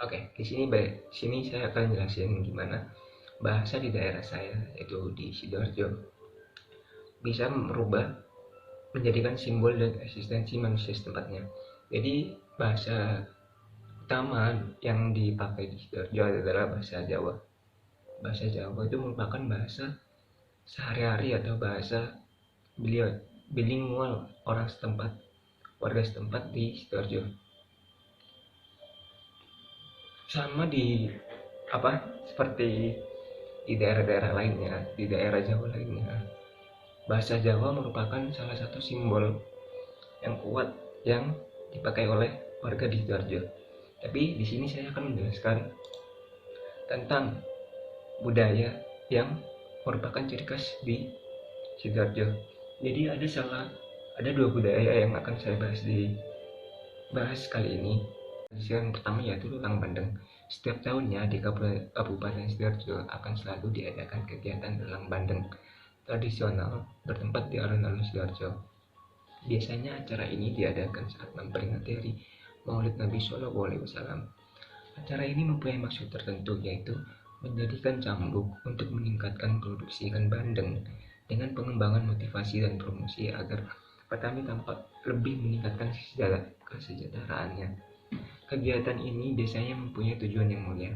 Oke, di sini saya akan jelasin gimana bahasa di daerah saya, yaitu di Sidoarjo, bisa merubah menjadikan simbol dan eksistensi manusia setempatnya. Jadi bahasa utama yang dipakai di Sidoarjo adalah bahasa Jawa. Bahasa Jawa itu merupakan bahasa sehari-hari atau bahasa beliau bilingual orang setempat, warga setempat di Sidoarjo. Sama di apa seperti di daerah-daerah lainnya, di daerah Jawa lainnya. Bahasa Jawa merupakan salah satu simbol yang kuat yang dipakai oleh warga di Sidoarjo. Tapi di sini saya akan menjelaskan tentang budaya yang merupakan ciri khas di Sidoarjo. Jadi ada dua budaya yang akan saya bahas kali ini. Yang pertama yaitu Lulang Bandeng. Setiap tahunnya di Kabupaten Sidoarjo akan selalu diadakan kegiatan Lulang Bandeng tradisional bertempat di alun-alun Sidoarjo. Biasanya acara ini diadakan saat memperingati hari Maulid Nabi Shallallahu Alaihi Wasallam. Acara ini mempunyai maksud tertentu, yaitu menjadikan cambuk untuk meningkatkan produksi ikan bandeng dengan pengembangan motivasi dan promosi agar petani tampak lebih meningkatkan kesejahteraannya. Kegiatan ini biasanya mempunyai tujuan yang mulia,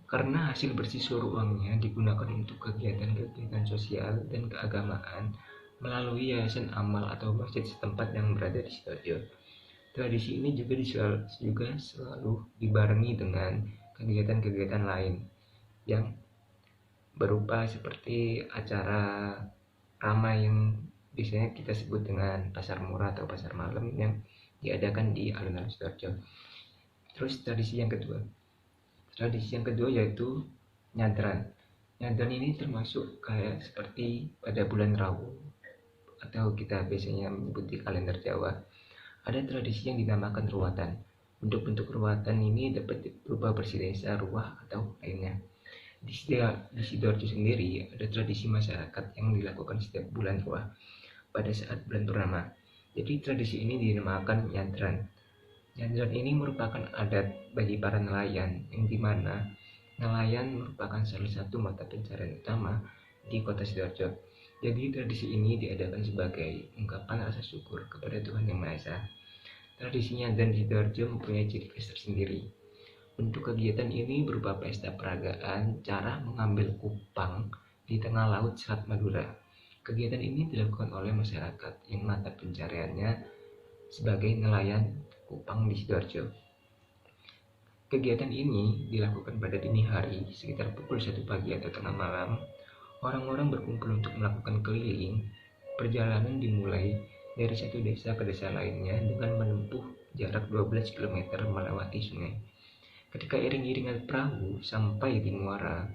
karena hasil bersih uangnya digunakan untuk kegiatan-kegiatan sosial dan keagamaan melalui yayasan amal atau masjid setempat yang berada di Sidoarjo. Tradisi ini juga selalu dibarengi dengan kegiatan-kegiatan lain yang berupa seperti acara ramai yang biasanya kita sebut dengan pasar murah atau pasar malam yang diadakan di alun-alun Sidoarjo. Terus tradisi yang kedua yaitu nyadran. Nyadran ini termasuk kayak seperti pada bulan Rawu atau kita biasanya menyebut di kalender Jawa. Ada tradisi yang dinamakan ruwatan. Bentuk-bentuk ruwatan ini dapat berupa bersih desa, ruah, atau lainnya. Di Sidoarjo sendiri ada tradisi masyarakat yang dilakukan setiap bulan ruah pada saat bulan purnama. Jadi tradisi ini dinamakan nyadran. Nyadran ini merupakan adat bagi para nelayan, yang dimana nelayan merupakan salah satu mata pencarian utama di kota Sidoarjo. Jadi tradisi ini diadakan sebagai ungkapan rasa syukur kepada Tuhan Yang Maha Esa. Tradisi nyadran di Sidoarjo mempunyai ciri khas tersendiri. Bentuk kegiatan ini berupa pesta peragaan cara mengambil kupang di tengah laut Selat Madura. Kegiatan ini dilakukan oleh masyarakat yang mata pencariannya sebagai nelayan kupang di Sidoarjo. Kegiatan ini dilakukan pada dini hari sekitar pukul 1 pagi atau tengah malam. Orang-orang berkumpul untuk melakukan keliling. Perjalanan dimulai dari satu desa ke desa lainnya dengan menempuh jarak 12 km melewati sungai. Ketika iring-iringan perahu sampai di muara,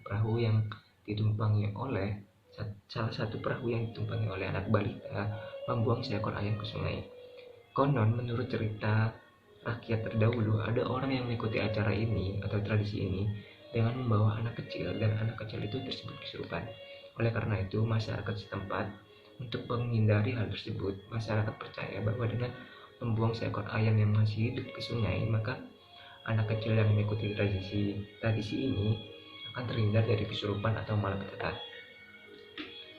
salah satu perahu yang ditumpangi oleh anak balita membuang seekor ayam ke sungai. Konon menurut cerita rakyat terdahulu, ada orang yang mengikuti acara ini atau tradisi ini dengan membawa anak kecil, dan anak kecil itu tersebut kesurupan. Oleh karena itu, masyarakat setempat untuk menghindari hal tersebut, masyarakat percaya bahwa dengan membuang seekor ayam yang masih hidup ke sungai, maka anak kecil yang mengikuti tradisi ini akan terhindar dari kesurupan atau malapetaka.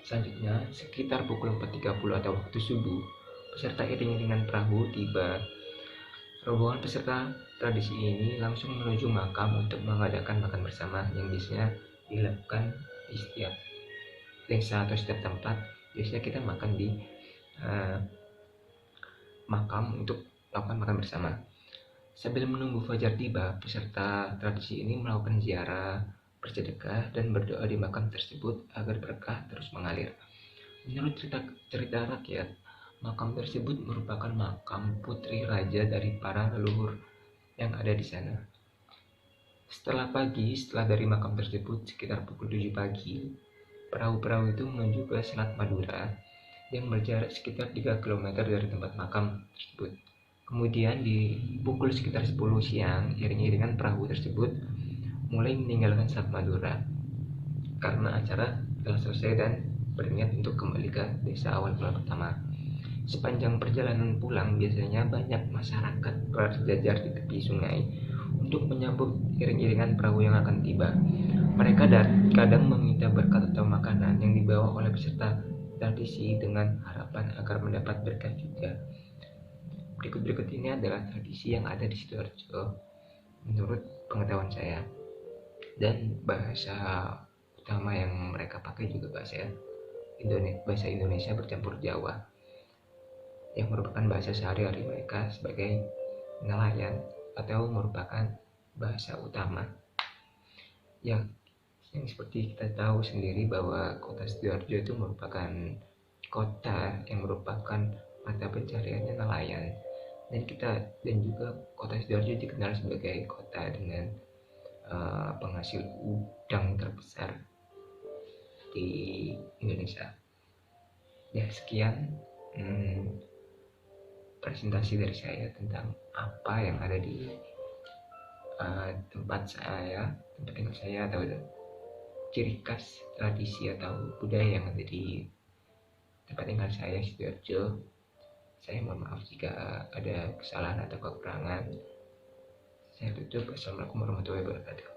Selanjutnya, sekitar pukul 4.30 atau waktu subuh, peserta iring-iringan perahu tiba. Rombongan peserta tradisi ini langsung menuju makam untuk mengadakan makan bersama yang biasanya dilakukan di setiap desa atau setiap tempat. Biasanya kita makan di makam untuk melakukan makan bersama. Sambil menunggu fajar tiba, peserta tradisi ini melakukan ziarah, bersedekah, dan berdoa di makam tersebut agar berkah terus mengalir. Menurut cerita rakyat, makam tersebut merupakan makam putri raja dari para leluhur yang ada di sana. Setelah dari makam tersebut sekitar pukul 7 pagi, perahu-perahu itu menuju ke Selat Madura yang berjarak sekitar 3 km dari tempat makam tersebut. Kemudian di pukul sekitar 10 siang, iring-iringan perahu tersebut mulai meninggalkan Selat Madura karena acara telah selesai dan berniat untuk kembali ke desa awal bulan pertama. Sepanjang perjalanan pulang, biasanya banyak masyarakat berjajar di tepi sungai untuk menyambut iring-iringan perahu yang akan tiba. Mereka kadang meminta berkat atau makanan yang dibawa oleh peserta tradisi dengan harapan agar mendapat berkat juga. Berikut ini adalah tradisi yang ada di Sidoarjo menurut pengetahuan saya, dan bahasa utama yang mereka pakai juga bahasa Indonesia bercampur Jawa, yang merupakan bahasa sehari-hari mereka sebagai nelayan atau merupakan bahasa utama. Yang seperti kita tahu sendiri bahwa kota Sidoarjo itu merupakan kota yang merupakan mata pencariannya nelayan, dan juga kota Sidoarjo dikenal sebagai kota dengan penghasil udang terbesar di Indonesia. Ya, sekian presentasi dari saya tentang apa yang ada di tempat tinggal saya, atau ciri khas tradisi atau budaya yang ada di tempat tinggal saya, Sidoarjo. Saya mohon maaf jika ada kesalahan atau kekurangan. Saya tutup. Assalamualaikum warahmatullahi wabarakatuh.